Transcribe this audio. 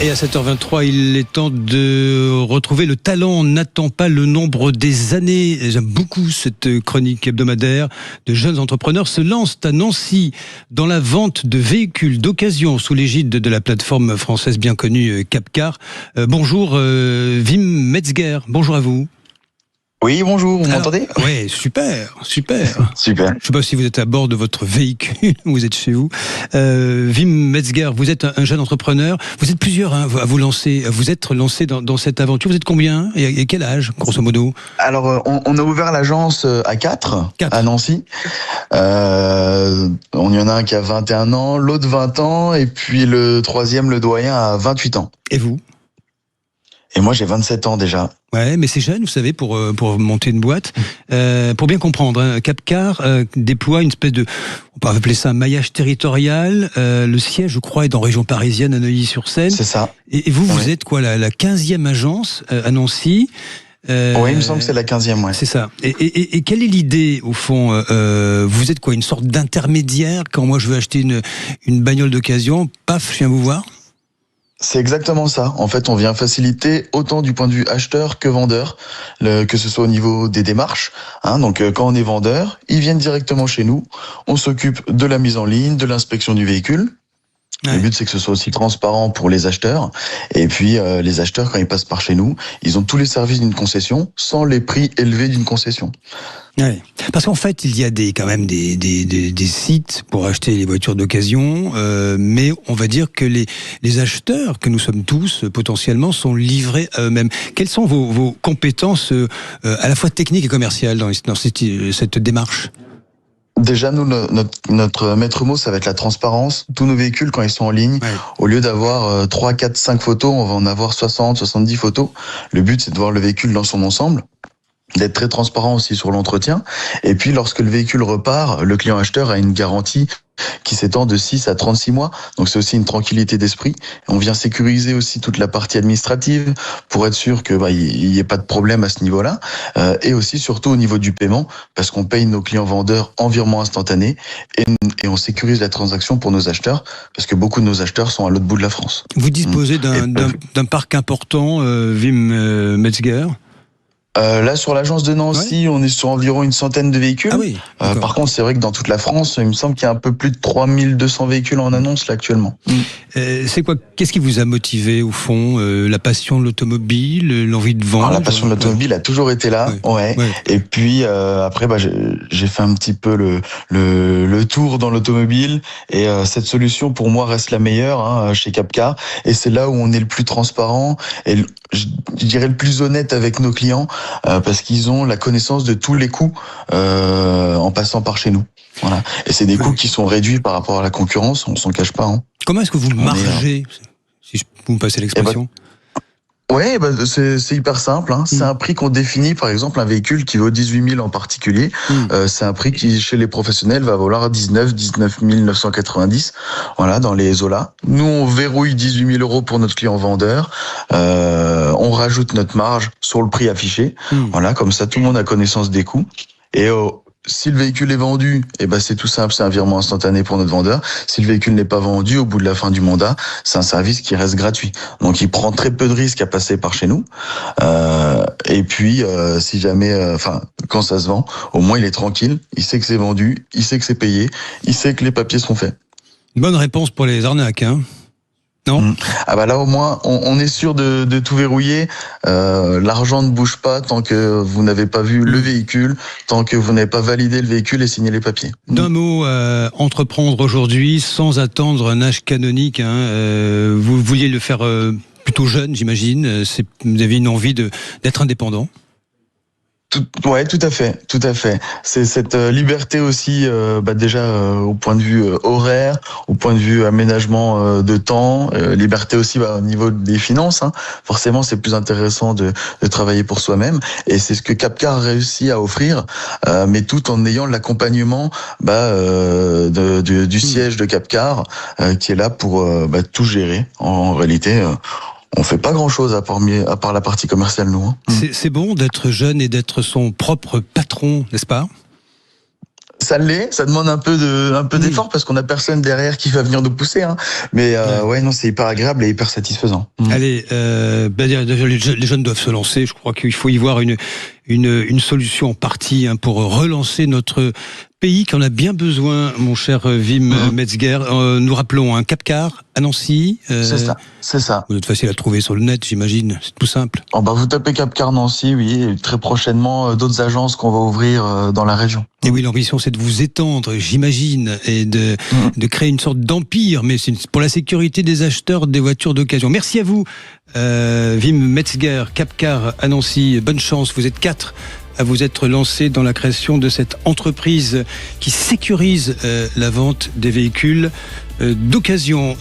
Et à 7h23, il est temps de retrouver le talent. On n'attend pas le nombre des années. J'aime beaucoup cette chronique hebdomadaire de jeunes entrepreneurs se lancent à Nancy dans la vente de véhicules d'occasion sous l'égide de la plateforme française bien connue Capcar. Bonjour Wim Metzger, bonjour à vous. Oui, bonjour, vous m'entendez ? Oui, super. Super. Je ne sais pas si vous êtes à bord de votre véhicule, vous êtes chez vous. Wim Metzger, vous êtes un jeune entrepreneur. Vous êtes plusieurs à vous lancer. Vous êtes lancé dans cette aventure. Vous êtes combien et quel âge, grosso modo ? Alors, on a ouvert l'agence à 4 à Nancy. Il y en a un qui a 21 ans, l'autre 20 ans, et puis le troisième, le doyen, a 28 ans. Et vous ? Et moi, j'ai 27 ans déjà. Ouais, mais c'est jeune, vous savez, pour monter une boîte. Pour bien comprendre, hein, Capcar déploie une espèce de, on peut appeler ça un maillage territorial. Le siège, je crois, est en région parisienne, à Neuilly-sur-Seine. C'est ça. Et vous êtes quoi, la 15e agence à Nancy ? Oui, il me semble que c'est la 15e, ouais. C'est ça. Et quelle est l'idée, au fond ? Vous êtes quoi, une sorte d'intermédiaire ? Quand moi, je veux acheter une bagnole d'occasion, paf, je viens vous voir ? C'est exactement ça. En fait, on vient faciliter autant du point de vue acheteur que vendeur, que ce soit au niveau des démarches. Donc, quand on est vendeur, ils viennent directement chez nous. On s'occupe de la mise en ligne, de l'inspection du véhicule. Ouais. Le but, c'est que ce soit aussi transparent pour les acheteurs. Et puis, les acheteurs, quand ils passent par chez nous, ils ont tous les services d'une concession sans les prix élevés d'une concession. Ouais. Parce qu'en fait, il y a quand même des sites pour acheter les voitures d'occasion, mais on va dire que les acheteurs, que nous sommes tous potentiellement, sont livrés à eux-mêmes. Quelles sont vos compétences à la fois techniques et commerciales dans cette démarche ? Déjà, nous, notre maître mot, ça va être la transparence. Tous nos véhicules, quand ils sont en ligne, ouais. Au lieu d'avoir 3, 4, 5 photos, on va en avoir 60, 70 photos. Le but, c'est de voir le véhicule dans son ensemble, d'être très transparent aussi sur l'entretien. Et puis, lorsque le véhicule repart, le client acheteur a une garantie qui s'étend de 6 à 36 mois. Donc, c'est aussi une tranquillité d'esprit. On vient sécuriser aussi toute la partie administrative pour être sûr que il y ait pas de problème à ce niveau-là. Et aussi, surtout au niveau du paiement, parce qu'on paye nos clients vendeurs en virement instantané et on sécurise la transaction pour nos acheteurs, parce que beaucoup de nos acheteurs sont à l'autre bout de la France. Vous disposez d'un parc important, Wim Metzger ? Là, sur l'agence de Nancy, on est sur environ une centaine de véhicules. Ah oui, par contre, c'est vrai que dans toute la France, il me semble qu'il y a un peu plus de 3200 véhicules en annonce là actuellement. C'est quoi ? Qu'est-ce qui vous a motivé au fond ? La passion de l'automobile, l'envie de vendre ? La passion de l'automobile a toujours été là, ouais. Et puis après, j'ai fait un petit peu le tour dans l'automobile et cette solution pour moi reste la meilleure chez Capcar. Et c'est là où on est le plus transparent et je dirais le plus honnête avec nos clients. Parce qu'ils ont la connaissance de tous les coûts en passant par chez nous. Voilà. Et c'est des coûts qui sont réduits par rapport à la concurrence, on s'en cache pas. Comment est-ce que vous margez, si vous me passez l'expression ? C'est hyper simple. C'est un prix qu'on définit, par exemple, un véhicule qui vaut 18 000 en particulier. C'est un prix qui, chez les professionnels, va valoir 19 990. Voilà, dans les Zola. Nous, on verrouille 18 000 euros pour notre client vendeur. On rajoute notre marge sur le prix affiché. Voilà, comme ça, tout le monde a connaissance des coûts. Et si le véhicule est vendu, c'est tout simple, c'est un virement instantané pour notre vendeur. Si le véhicule n'est pas vendu, au bout de la fin du mandat, c'est un service qui reste gratuit. Donc il prend très peu de risques à passer par chez nous. Et puis si jamais, quand ça se vend, au moins il est tranquille, il sait que c'est vendu, il sait que c'est payé, il sait que les papiers sont faits. Bonne réponse pour les arnaques, hein ? Non. Là au moins on est sûr de tout verrouiller. L'argent ne bouge pas tant que vous n'avez pas vu le véhicule, tant que vous n'avez pas validé le véhicule et signé les papiers. D'un mot, entreprendre aujourd'hui sans attendre un âge canonique. Vous vouliez le faire plutôt jeune, j'imagine. Vous avez une envie d'être indépendant. Tout à fait. C'est cette liberté aussi, déjà au point de vue horaire, au point de vue aménagement de temps, liberté aussi au niveau des finances. Forcément, c'est plus intéressant de travailler pour soi-même, et c'est ce que Capcar a réussi à offrir, mais tout en ayant l'accompagnement du siège de Capcar qui est là pour tout gérer. En réalité. On fait pas grand-chose à part la partie commerciale, nous. C'est bon d'être jeune et d'être son propre patron, n'est-ce pas ? Ça l'est, ça demande un peu d'effort parce qu'on a personne derrière qui va venir nous pousser. Hein. Mais ouais, non, c'est hyper agréable et hyper satisfaisant. Allez, les jeunes doivent se lancer. Je crois qu'il faut y voir une solution en partie pour relancer notre pays qui en a bien besoin, mon cher Wim Metzger. Nous rappelons Cap-Car à Nancy. C'est ça. Vous êtes facile à trouver sur le net, j'imagine. C'est tout simple. Vous tapez Cap-Car Nancy, oui, et très prochainement d'autres agences qu'on va ouvrir dans la région. Et oui, l'ambition, c'est de vous étendre, j'imagine, et de créer une sorte d'empire, mais c'est pour la sécurité des acheteurs des voitures d'occasion. Merci à vous, Wim Metzger, Cap-Car à Nancy. Bonne chance, vous êtes 4 à vous être lancés dans la création de cette entreprise qui sécurise la vente des véhicules d'occasion.